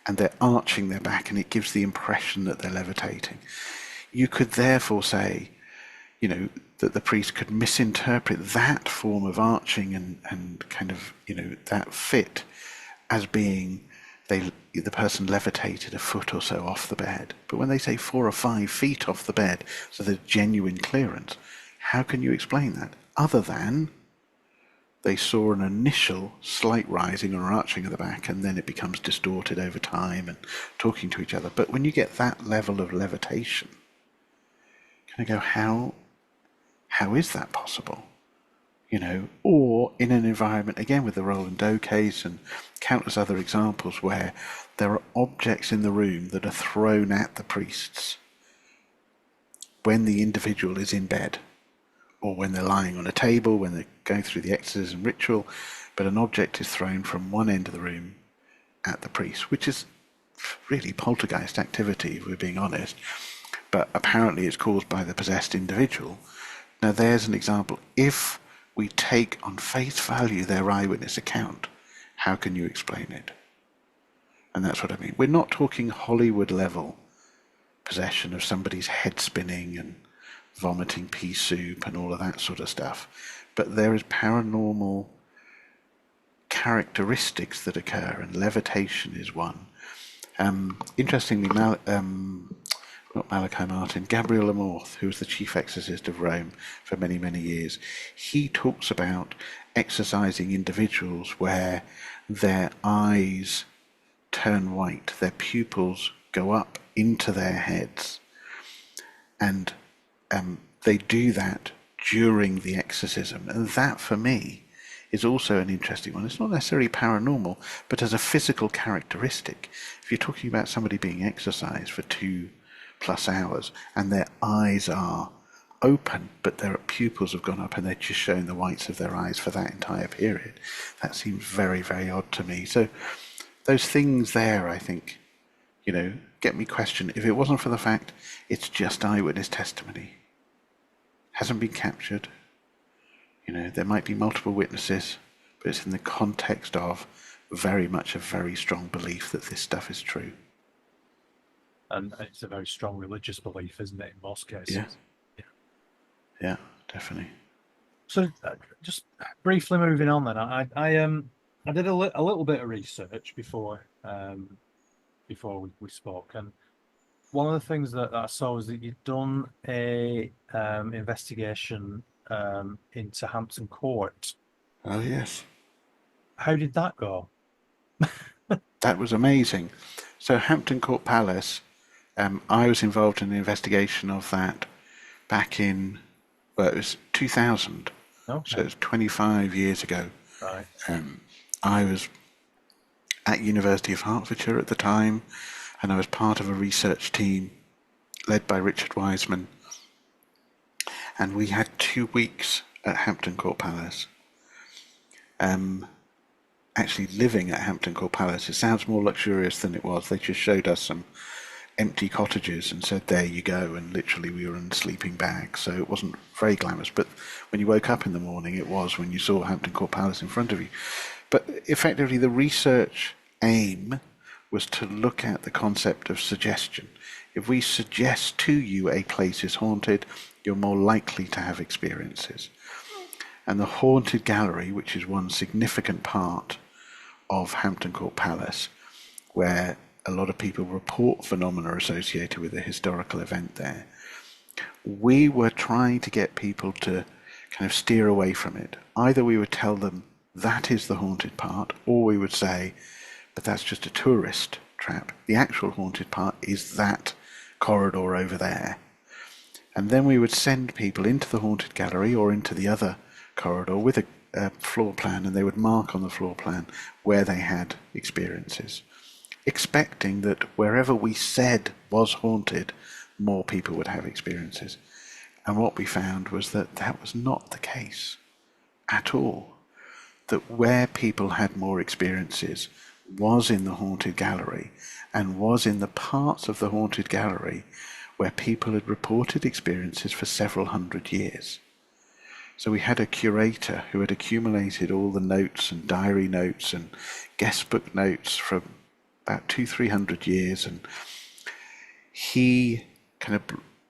and they're arching their back and it gives the impression that they're levitating. You could therefore say, the that the priest could misinterpret that form of arching and kind of, that fit as being the person levitated a foot or so off the bed. But when they say 4 or 5 feet off the bed, so there's genuine clearance, how can you explain that? Other than they saw an initial slight rising or arching of the back, and then it becomes distorted over time and talking to each other. But when you get that level of levitation, kind of go, how is that possible? Or in an environment, again with the Roland Doe case and countless other examples where there are objects in the room that are thrown at the priests when the individual is in bed, or when they're lying on a table, when they're going through the exorcism ritual, but an object is thrown from one end of the room at the priest, which is really poltergeist activity, if we're being honest, but apparently it's caused by the possessed individual. Now there's an example. If we take on face value their eyewitness account, how can you explain it? And that's what I mean. We're not talking Hollywood level possession of somebody's head spinning and vomiting pea soup and all of that sort of stuff. But there is paranormal characteristics that occur, and levitation is one. Interestingly, not Malachi Martin, Gabriel Amorth, who was the chief exorcist of Rome for many, many years, he talks about exorcising individuals where their eyes turn white, their pupils go up into their heads, and they do that during the exorcism. And that, for me, is also an interesting one. It's not necessarily paranormal, but as a physical characteristic. If you're talking about somebody being exorcised for 2+ hours and their eyes are open, but their pupils have gone up and they're just showing the whites of their eyes for that entire period, that seems very, very odd to me. So those things there, I think, get me questioned. If it wasn't for the fact it's just eyewitness testimony, hasn't been captured, there might be multiple witnesses, but it's in the context of very much a very strong belief that this stuff is true. And it's a very strong religious belief, isn't it, in most cases? Yeah, definitely. So just briefly moving on then, I did a little bit of research before we spoke, and one of the things that I saw was that you'd done a investigation into Hampton Court. Oh yes. How did that go? That was amazing. So Hampton Court Palace, I was involved in the investigation of that back in, it was 2000. Okay. So it's 25 years ago. Right. I was at University of Hertfordshire at the time, and I was part of a research team led by Richard Wiseman. And we had 2 weeks at Hampton Court Palace. Actually living at Hampton Court Palace, it sounds more luxurious than it was. They just showed us some empty cottages and said, there you go, and literally we were in sleeping bags, so it wasn't very glamorous. But when you woke up in the morning, it was, when you saw Hampton Court Palace in front of you. But effectively the research aim was to look at the concept of suggestion. If we suggest to you a place is haunted, you're more likely to have experiences. And the haunted gallery, which is one significant part of Hampton Court Palace, where a lot of people report phenomena associated with a historical event there, we were trying to get people to kind of steer away from it. Either we would tell them that is the haunted part, or we would say, but that's just a tourist trap. The actual haunted part is that corridor over there. And then we would send people into the haunted gallery or into the other corridor with a floor plan, and they would mark on the floor plan where they had experiences, expecting that wherever we said was haunted, more people would have experiences. And what we found was that that was not the case at all. That where people had more experiences was in the haunted gallery, and was in the parts of the haunted gallery where people had reported experiences for several hundred years. So we had a curator who had accumulated all the notes and diary notes and guest book notes from about 200-300 years, and he, kind of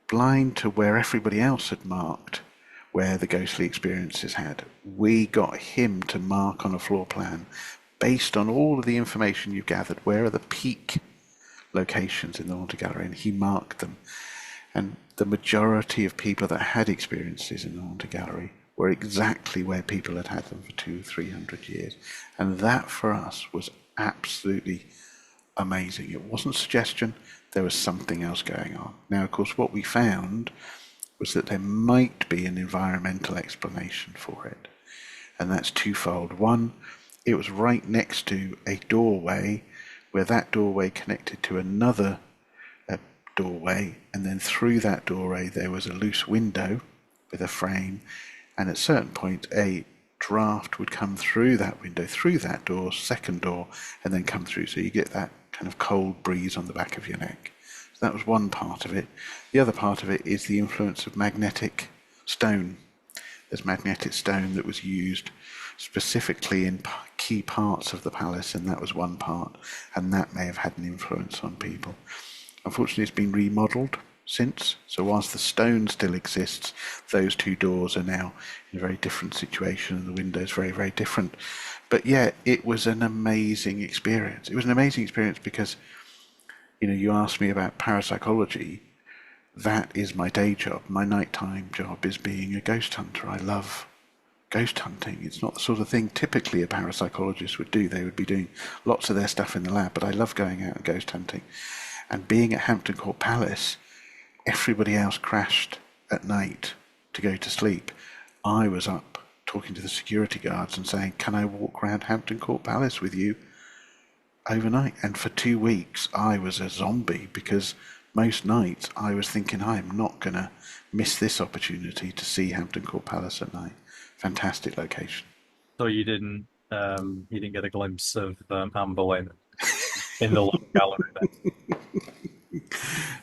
blind to where everybody else had marked, where the ghostly experiences had. We got him to mark on a floor plan, based on all of the information you've gathered, where are the peak locations in the haunted gallery, and he marked them. And the majority of people that had experiences in the haunted gallery were exactly where people had had them for 200-300 years. And that for us was absolutely amazing. It wasn't suggestion, there was something else going on. Now, of course, what we found was that there might be an environmental explanation for it. And that's twofold. One, it was right next to a doorway, where that doorway connected to another doorway, and then through that doorway there was a loose window with a frame, and at certain point a draft would come through that window, through that door, second door, and then come through, so you get that kind of cold breeze on the back of your neck. So that was one part of it. The other part of it is the influence of magnetic stone. There's magnetic stone that was used specifically in key parts of the palace, and that was one part, and that may have had an influence on people. Unfortunately, it's been remodeled since, so whilst the stone still exists, those two doors are now in a very different situation, and the windows very, very different. But yeah, it was an amazing experience. It was an amazing experience because, you asked me about parapsychology. That is my day job. My nighttime job is being a ghost hunter. I love ghost hunting. It's not the sort of thing typically a parapsychologist would do. They would be doing lots of their stuff in the lab, but I love going out and ghost hunting. And being at Hampton Court Palace, everybody else crashed at night to go to sleep. I was up talking to the security guards and saying, can I walk around Hampton Court Palace with you overnight? And for 2 weeks I was a zombie, because most nights I was thinking, I'm not going to miss this opportunity to see Hampton Court Palace at night. Fantastic location. So you didn't get a glimpse of Anne Boleyn in the long gallery then?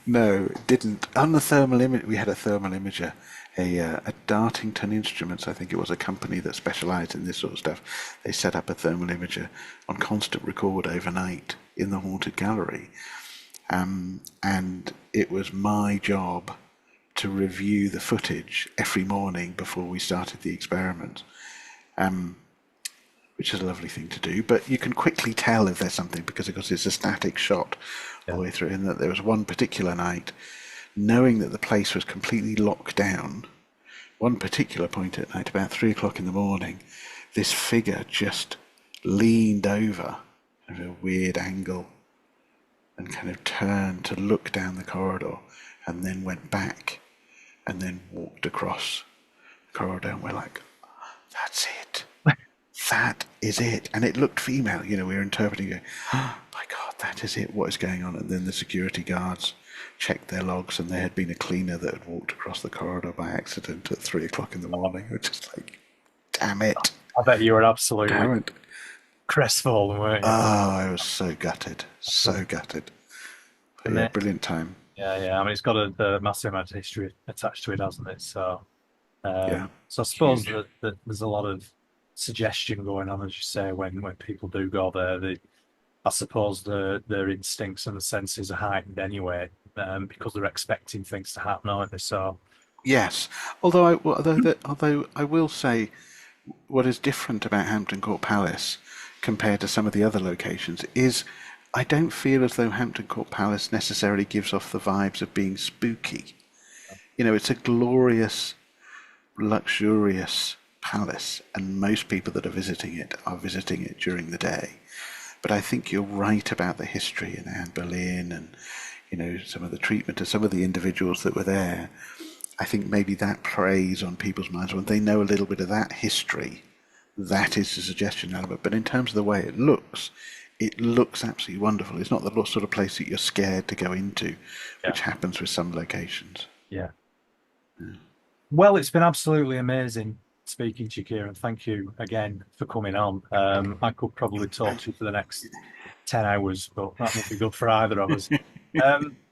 No, it didn't. On the thermal image, we had a thermal imager, a Dartington Instruments, I think it was, a company that specialised in this sort of stuff. They set up a thermal imager on constant record overnight in the haunted gallery, and it was my job to review the footage every morning before we started the experiment, which is a lovely thing to do. But you can quickly tell if there's something, because of course it's a static shot all the way through, and that there was one particular night, knowing that the place was completely locked down, one particular point at night, about 3 o'clock in the morning, this figure just leaned over at a weird angle and kind of turned to look down the corridor, and then went back and then walked across the corridor, and we're like, that's it. That is it. And it looked female, we were interpreting it. Oh my God, that is it. What is going on? And then the security guards checked their logs, and there had been a cleaner that had walked across the corridor by accident at 3 o'clock in the morning. It was just like, damn it. I bet you were absolutely crestfallen, weren't you? Oh, I was so gutted. So gutted. But yeah, brilliant time. Yeah. I mean, it's got a massive amount of history attached to it, hasn't it? So, yeah, so I suppose that there's a lot of suggestion going on, as you say, when people do go there. I suppose their instincts and the senses are heightened anyway, because they're expecting things to happen, aren't they? So yes, although I will say, what is different about Hampton Court Palace compared to some of the other locations is I don't feel as though Hampton Court Palace necessarily gives off the vibes of being spooky. It's a glorious, luxurious palace, and most people that are visiting it during the day. But I think you're right about the history and Anne Boleyn and some of the treatment of some of the individuals that were there. I think maybe that preys on people's minds when they know a little bit of that history. That is the suggestion element. But in terms of the way it looks absolutely wonderful. It's not the sort of place that you're scared to go into, which happens with some locations. Yeah. Well, it's been absolutely amazing speaking to you, Ciaran. Thank you again for coming on. I could probably talk to you for the next 10 hours, but that would be good for either of us.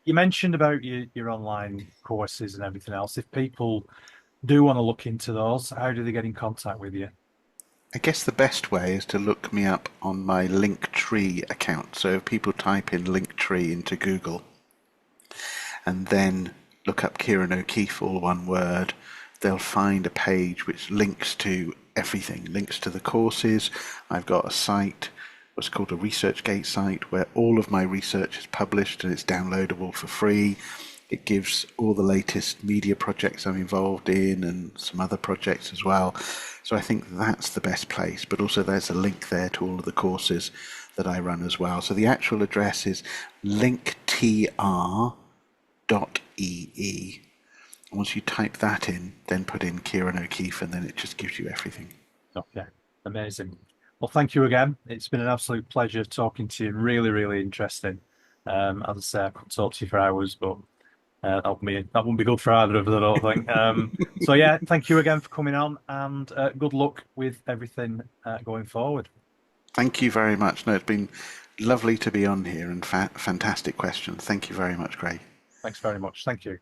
You mentioned about your online courses and everything else. If people do want to look into those, how do they get in contact with you? I guess the best way is to look me up on my Linktree account. So if people type in Linktree into Google and then look up Ciaran O'Keeffe, all one word, they'll find a page which links to everything, links to the courses. I've got a site, what's called a ResearchGate site, where all of my research is published and it's downloadable for free. It gives all the latest media projects I'm involved in and some other projects as well. So I think that's the best place. But also there's a link there to all of the courses that I run as well. So the actual address is linktr.ee. Once you type that in, then put in Ciaran O'Keeffe, and then it just gives you everything. Okay, amazing. Well, thank you again. It's been an absolute pleasure talking to you. Really, really interesting. As I say, I could talk to you for hours, but that wouldn't be good for either of us, I don't think. So yeah, thank you again for coming on, and good luck with everything going forward. Thank you very much. No, it's been lovely to be on here, and fantastic questions. Thank you very much, Craig. Thanks very much. Thank you.